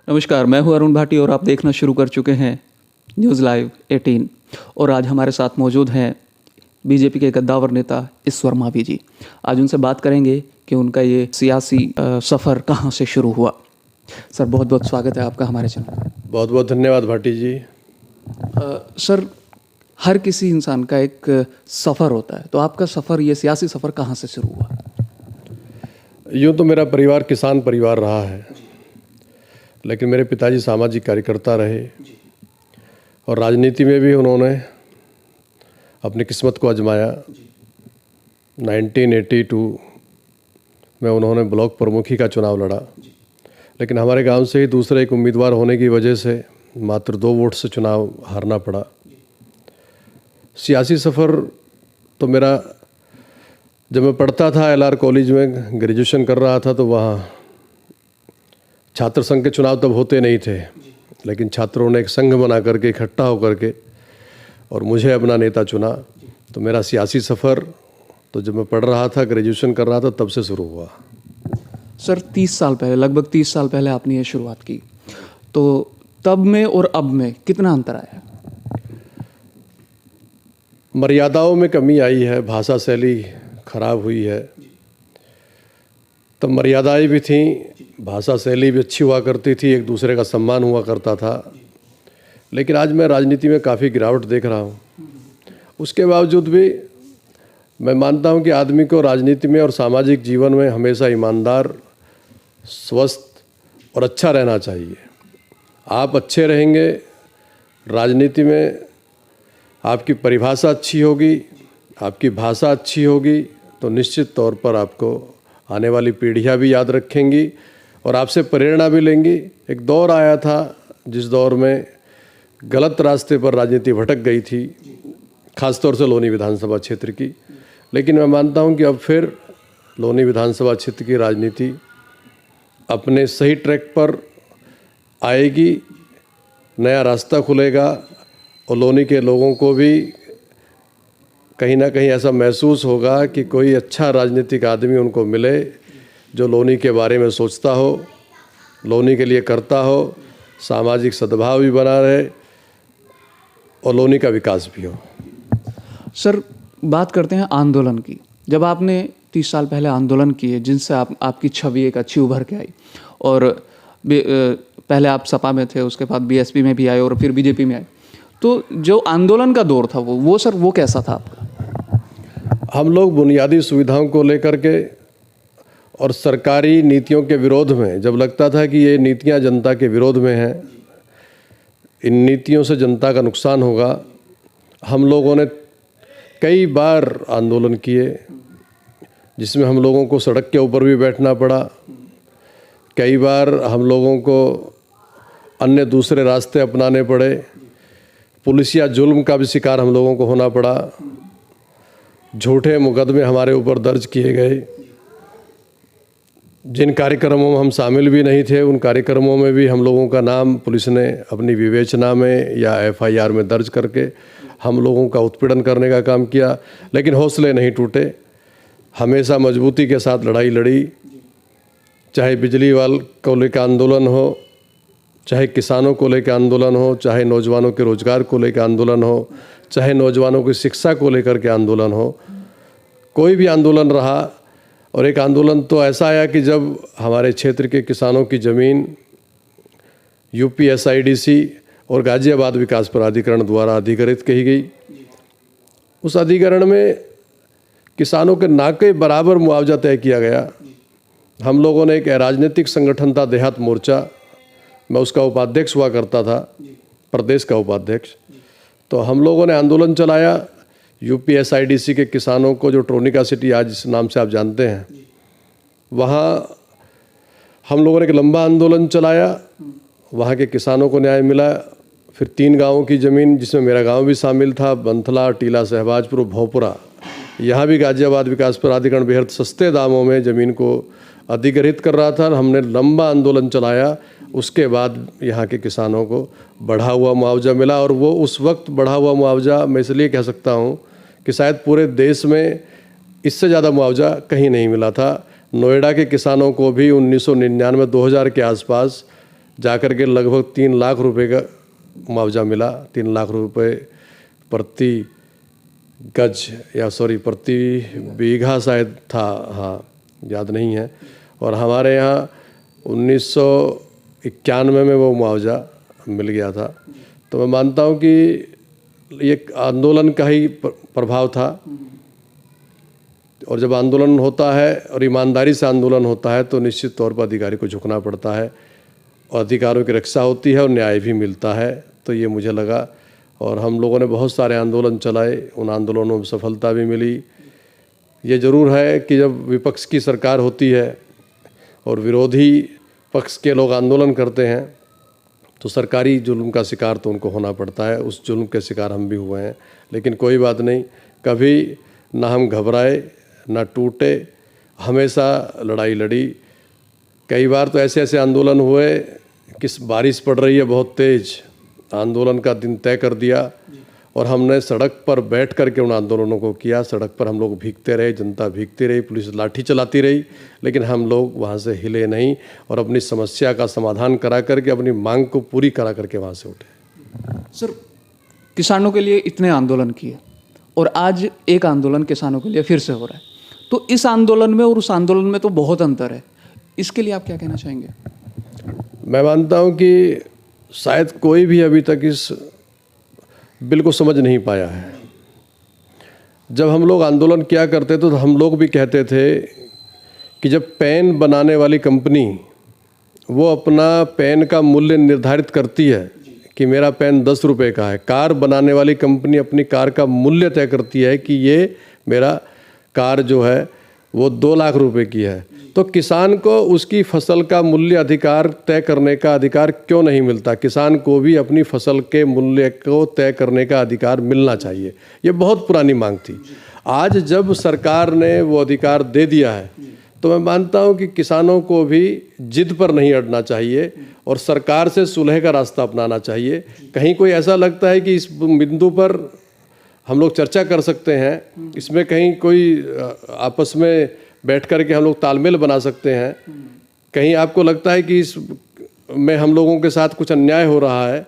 नमस्कार, मैं हूं अरुण भाटी और आप देखना शुरू कर चुके हैं न्यूज़ लाइव 18। और आज हमारे साथ मौजूद हैं बीजेपी के कद्दावर नेता ईश्वर मावी जी। आज उनसे बात करेंगे कि उनका ये सियासी सफ़र कहां से शुरू हुआ। सर, बहुत बहुत स्वागत है आपका हमारे चैनल में। बहुत बहुत धन्यवाद भाटी जी। सर, हर किसी इंसान का एक सफ़र होता है, तो आपका सफ़र, ये सियासी सफ़र कहाँ से शुरू हुआ? यूँ तो मेरा परिवार किसान परिवार रहा है, लेकिन मेरे पिताजी सामाजिक कार्यकर्ता रहे और राजनीति में भी उन्होंने अपनी किस्मत को आजमाया। 1982 में उन्होंने ब्लॉक प्रमुखी का चुनाव लड़ा, लेकिन हमारे गांव से ही दूसरे एक उम्मीदवार होने की वजह से मात्र 2 वोट से चुनाव हारना पड़ा। सियासी सफ़र तो मेरा, जब मैं पढ़ता था LR कॉलेज में, ग्रेजुएशन कर रहा था, तो वहाँ छात्र संघ के चुनाव तब होते नहीं थे, लेकिन छात्रों ने एक संघ बना करके इकट्ठा होकर के और मुझे अपना नेता चुना। तो मेरा सियासी सफ़र तो जब मैं पढ़ रहा था, ग्रेजुएशन कर रहा था, तब से शुरू हुआ। सर, 30 साल पहले, लगभग 30 साल पहले आपने ये शुरुआत की, तो तब में और अब में कितना अंतर आया? मर्यादाओं में कमी आई है, भाषा शैली खराब हुई है। तब मर्यादाएं भी थीं, भाषा शैली भी अच्छी हुआ करती थी, एक दूसरे का सम्मान हुआ करता था। लेकिन आज मैं राजनीति में काफ़ी गिरावट देख रहा हूँ। उसके बावजूद भी मैं मानता हूँ कि आदमी को राजनीति में और सामाजिक जीवन में हमेशा ईमानदार, स्वस्थ और अच्छा रहना चाहिए। आप अच्छे रहेंगे, राजनीति में आपकी परिभाषा अच्छी होगी, आपकी भाषा अच्छी होगी, तो निश्चित तौर पर आपको आने वाली पीढ़ियाँ भी याद रखेंगी और आपसे प्रेरणा भी लेंगी। एक दौर आया था जिस दौर में गलत रास्ते पर राजनीति भटक गई थी, खासतौर से लोनी विधानसभा क्षेत्र की। लेकिन मैं मानता हूं कि अब फिर लोनी विधानसभा क्षेत्र की राजनीति अपने सही ट्रैक पर आएगी, नया रास्ता खुलेगा और लोनी के लोगों को भी कहीं ना कहीं ऐसा महसूस होगा कि कोई अच्छा राजनीतिक आदमी उनको मिले जो लोनी के बारे में सोचता हो, लोनी के लिए करता हो, सामाजिक सद्भाव भी बना रहे और लोनी का विकास भी हो। सर, बात करते हैं आंदोलन की। जब आपने 30 साल पहले आंदोलन किए, जिनसे आपकी छवि एक अच्छी उभर के आई, और पहले आप सपा में थे, उसके बाद BSP में भी आए और फिर BJP में आए, तो जो आंदोलन का दौर था वो सर, वो कैसा था आपका? हम लोग बुनियादी सुविधाओं को लेकर के और सरकारी नीतियों के विरोध में, जब लगता था कि ये नीतियां जनता के विरोध में हैं, इन नीतियों से जनता का नुकसान होगा, हम लोगों ने कई बार आंदोलन किए, जिसमें हम लोगों को सड़क के ऊपर भी बैठना पड़ा। कई बार हम लोगों को अन्य दूसरे रास्ते अपनाने पड़े, पुलिसिया जुल्म का भी शिकार हम लोगों को होना पड़ा, झूठे मुकदमे हमारे ऊपर दर्ज किए गए। जिन कार्यक्रमों में हम शामिल भी नहीं थे, उन कार्यक्रमों में भी हम लोगों का नाम पुलिस ने अपनी विवेचना में या FIR में दर्ज करके हम लोगों का उत्पीड़न करने का काम किया। लेकिन हौसले नहीं टूटे, हमेशा मजबूती के साथ लड़ाई लड़ी। चाहे बिजली वाल को लेकर आंदोलन हो, चाहे किसानों को लेकर आंदोलन हो, चाहे नौजवानों के रोजगार को लेकर आंदोलन हो, चाहे नौजवानों की शिक्षा को लेकर के आंदोलन हो, कोई भी आंदोलन रहा। और एक आंदोलन तो ऐसा आया कि जब हमारे क्षेत्र के किसानों की ज़मीन UP SIDC और गाजियाबाद विकास प्राधिकरण द्वारा अधिग्रहित कही गई, उस अधिग्रहण में किसानों के ना के बराबर मुआवजा तय किया गया। हम लोगों ने एक राजनीतिक संगठन था देहात मोर्चा, मैं उसका उपाध्यक्ष हुआ करता था, प्रदेश का उपाध्यक्ष। तो हम लोगों ने आंदोलन चलाया UP SIDC के किसानों को, जो ट्रोनिका सिटी आज इस नाम से आप जानते हैं, वहाँ हम लोगों ने एक लंबा आंदोलन चलाया। वहाँ के किसानों को न्याय मिला। फिर 3 गांवों की ज़मीन, जिसमें मेरा गांव भी शामिल था, बंथला, टीला शहबाजपुर, भोपुरा, यहाँ भी गाजियाबाद विकास प्राधिकरण बेहद सस्ते दामों में ज़मीन को अधिग्रहित कर रहा था। हमने लंबा आंदोलन चलाया। उसके बाद यहाँ के किसानों को बढ़ा हुआ मुआवजा मिला, और वो उस वक्त बढ़ा हुआ मुआवजा मैं इसलिए कह सकता हूँ कि शायद पूरे देश में इससे ज़्यादा मुआवजा कहीं नहीं मिला था। नोएडा के किसानों को भी 1999-2000 के आसपास जाकर के लगभग 3 लाख रुपए का मुआवजा मिला। 3 लाख रुपए प्रति गज या प्रति बीघा शायद था, हाँ याद नहीं है। और हमारे यहाँ 1991 में वो मुआवजा मिल गया था। तो मैं मानता हूँ कि ये आंदोलन का ही प्रभाव था। और जब आंदोलन होता है और ईमानदारी से आंदोलन होता है तो निश्चित तौर पर अधिकारी को झुकना पड़ता है और अधिकारों की रक्षा होती है और न्याय भी मिलता है। तो ये मुझे लगा। और हम लोगों ने बहुत सारे आंदोलन चलाए, उन आंदोलनों में सफलता भी मिली। ये ज़रूर है कि जब विपक्ष की सरकार होती है और विरोधी पक्ष के लोग आंदोलन करते हैं तो सरकारी जुल्म का शिकार तो उनको होना पड़ता है। उस जुल्म के शिकार हम भी हुए हैं, लेकिन कोई बात नहीं, कभी ना हम घबराए ना टूटे, हमेशा लड़ाई लड़ी। कई बार तो ऐसे ऐसे आंदोलन हुए कि बारिश पड़ रही है बहुत तेज़, आंदोलन का दिन तय कर दिया और हमने सड़क पर बैठ कर के उन आंदोलनों को किया। सड़क पर हम लोग भीगते रहे, जनता भीगती रही, पुलिस लाठी चलाती रही, लेकिन हम लोग वहाँ से हिले नहीं और अपनी समस्या का समाधान करा करके अपनी मांग को पूरी करा करके वहाँ से उठे। सर, किसानों के लिए इतने आंदोलन किए और आज एक आंदोलन किसानों के लिए फिर से हो रहा है, तो इस आंदोलन में और उस आंदोलन में तो बहुत अंतर है। इसके लिए आप क्या कहना चाहेंगे? मैं मानता हूँ कि शायद कोई भी अभी तक इस बिल को समझ नहीं पाया है। जब हम लोग आंदोलन किया करते तो हम लोग भी कहते थे कि जब पेन बनाने वाली कंपनी वो अपना पेन का मूल्य निर्धारित करती है कि मेरा पेन 10 रुपये का है, कार बनाने वाली कंपनी अपनी कार का मूल्य तय करती है कि ये मेरा कार जो है वो 2 लाख रुपए की है, तो किसान को उसकी फसल का मूल्य अधिकार तय करने का अधिकार क्यों नहीं मिलता? किसान को भी अपनी फसल के मूल्य को तय करने का अधिकार मिलना चाहिए। ये बहुत पुरानी मांग थी। आज जब सरकार ने वो अधिकार दे दिया है तो मैं मानता हूँ कि किसानों को भी जिद पर नहीं अड़ना चाहिए और सरकार से सुलह का रास्ता अपनाना चाहिए। कहीं कोई ऐसा लगता है कि इस बिंदु पर हम लोग चर्चा कर सकते हैं, इसमें कहीं कोई आपस में बैठ कर के हम लोग तालमेल बना सकते हैं, कहीं आपको लगता है कि इस में हम लोगों के साथ कुछ अन्याय हो रहा है,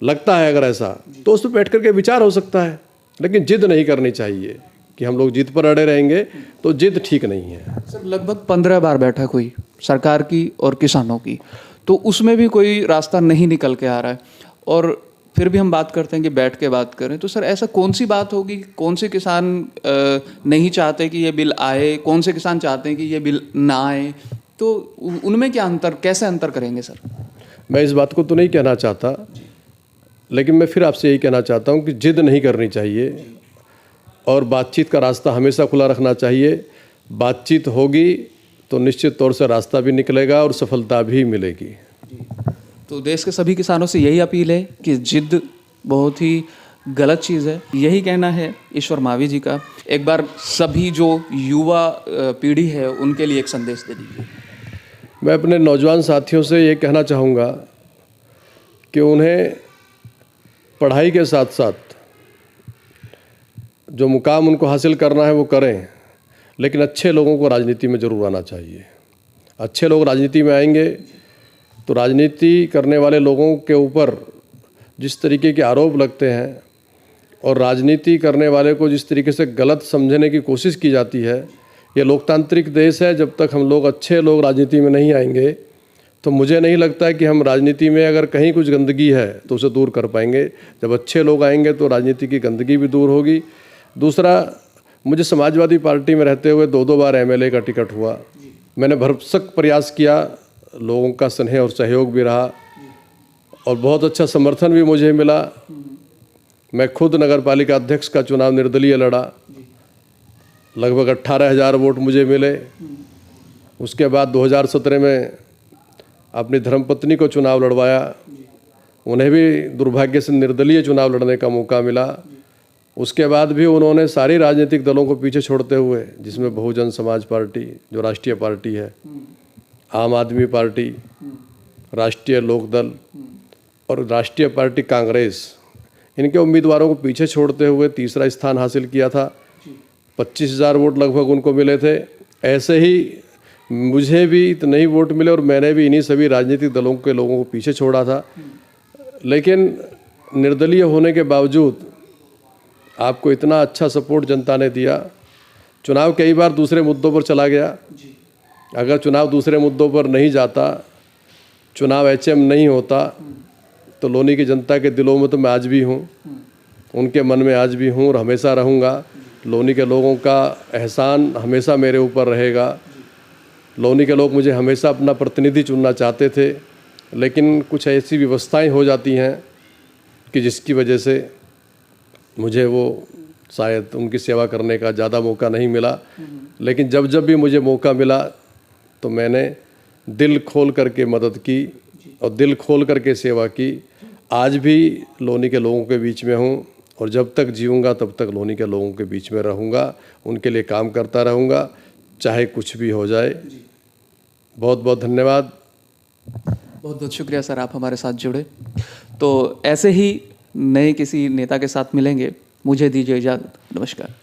लगता है अगर ऐसा तो उस पर बैठ कर के विचार हो सकता है, लेकिन जिद नहीं करनी चाहिए कि हम लोग जिद पर अड़े रहेंगे तो जिद ठीक नहीं है। सर, लगभग 15 बार बैठक हुई सरकार की और किसानों की, तो उसमें भी कोई रास्ता नहीं निकल के आ रहा है और फिर भी हम बात करते हैं कि बैठ के बात करें। तो सर, ऐसा कौन सी बात होगी, कौन से किसान नहीं चाहते कि ये बिल आए, कौन से किसान चाहते हैं कि ये बिल ना आए, तो उनमें क्या अंतर, कैसे अंतर करेंगे सर? मैं इस बात को तो नहीं कहना चाहता, लेकिन मैं फिर आपसे यही कहना चाहता हूँ कि जिद नहीं करनी चाहिए और बातचीत का रास्ता हमेशा खुला रखना चाहिए। बातचीत होगी तो निश्चित तौर से रास्ता भी निकलेगा और सफलता भी मिलेगी। तो देश के सभी किसानों से यही अपील है कि जिद बहुत ही गलत चीज़ है। यही कहना है ईश्वर मावी जी का। एक बार सभी जो युवा पीढ़ी है उनके लिए एक संदेश दे दीजिए। मैं अपने नौजवान साथियों से ये कहना चाहूँगा कि उन्हें पढ़ाई के साथ साथ जो मुकाम उनको हासिल करना है वो करें, लेकिन अच्छे लोगों को राजनीति में ज़रूर आना चाहिए। अच्छे लोग राजनीति में आएंगे तो राजनीति करने वाले लोगों के ऊपर जिस तरीके के आरोप लगते हैं और राजनीति करने वाले को जिस तरीके से गलत समझने की कोशिश की जाती है, ये लोकतांत्रिक देश है। जब तक हम लोग अच्छे लोग राजनीति में नहीं आएंगे तो मुझे नहीं लगता है कि हम राजनीति में अगर कहीं कुछ गंदगी है तो उसे दूर कर पाएंगे। जब अच्छे लोग आएंगे तो राजनीति की गंदगी भी दूर होगी। दूसरा, मुझे समाजवादी पार्टी में रहते हुए 2-2 बार एमएलए का टिकट हुआ। मैंने भरसक प्रयास किया, लोगों का स्नेह और सहयोग भी रहा और बहुत अच्छा समर्थन भी मुझे मिला। मैं खुद नगर पालिका अध्यक्ष का चुनाव निर्दलीय लड़ा, लगभग 18,000 वोट मुझे मिले। उसके बाद 2017 में अपनी धर्मपत्नी को चुनाव लड़वाया, उन्हें भी दुर्भाग्य से निर्दलीय चुनाव लड़ने का मौका मिला। उसके बाद भी उन्होंने सारी राजनीतिक दलों को पीछे छोड़ते हुए, जिसमें बहुजन समाज पार्टी जो राष्ट्रीय पार्टी है, आम आदमी पार्टी, राष्ट्रीय लोकदल और राष्ट्रीय पार्टी कांग्रेस, इनके उम्मीदवारों को पीछे छोड़ते हुए तीसरा स्थान हासिल किया था। 25,000 वोट लगभग उनको मिले थे। ऐसे ही मुझे भी इतने ही वोट मिले और मैंने भी इन्हीं सभी राजनीतिक दलों के लोगों को पीछे छोड़ा था। लेकिन निर्दलीय होने के बावजूद आपको इतना अच्छा सपोर्ट जनता ने दिया। चुनाव कई बार दूसरे मुद्दों पर चला गया, अगर चुनाव दूसरे मुद्दों पर नहीं जाता, चुनाव एचएम नहीं होता, तो लोनी की जनता के दिलों में तो मैं आज भी हूँ, उनके मन में आज भी हूँ और हमेशा रहूँगा। लोनी के लोगों का एहसान हमेशा मेरे ऊपर रहेगा। लोनी के लोग मुझे हमेशा अपना प्रतिनिधि चुनना चाहते थे, लेकिन कुछ ऐसी व्यवस्थाएं हो जाती हैं कि जिसकी वजह से मुझे वो शायद उनकी सेवा करने का ज़्यादा मौका नहीं मिला। लेकिन जब जब भी मुझे मौका मिला तो मैंने दिल खोल करके मदद की और दिल खोल करके सेवा की। आज भी लोनी के लोगों के बीच में हूँ और जब तक जीऊँगा तब तक लोनी के लोगों के बीच में रहूँगा, उनके लिए काम करता रहूँगा, चाहे कुछ भी हो जाए। बहुत बहुत धन्यवाद। बहुत बहुत शुक्रिया सर, आप हमारे साथ जुड़े। तो ऐसे ही नए किसी नेता के साथ मिलेंगे। मुझे दीजिए इजाज़त। नमस्कार।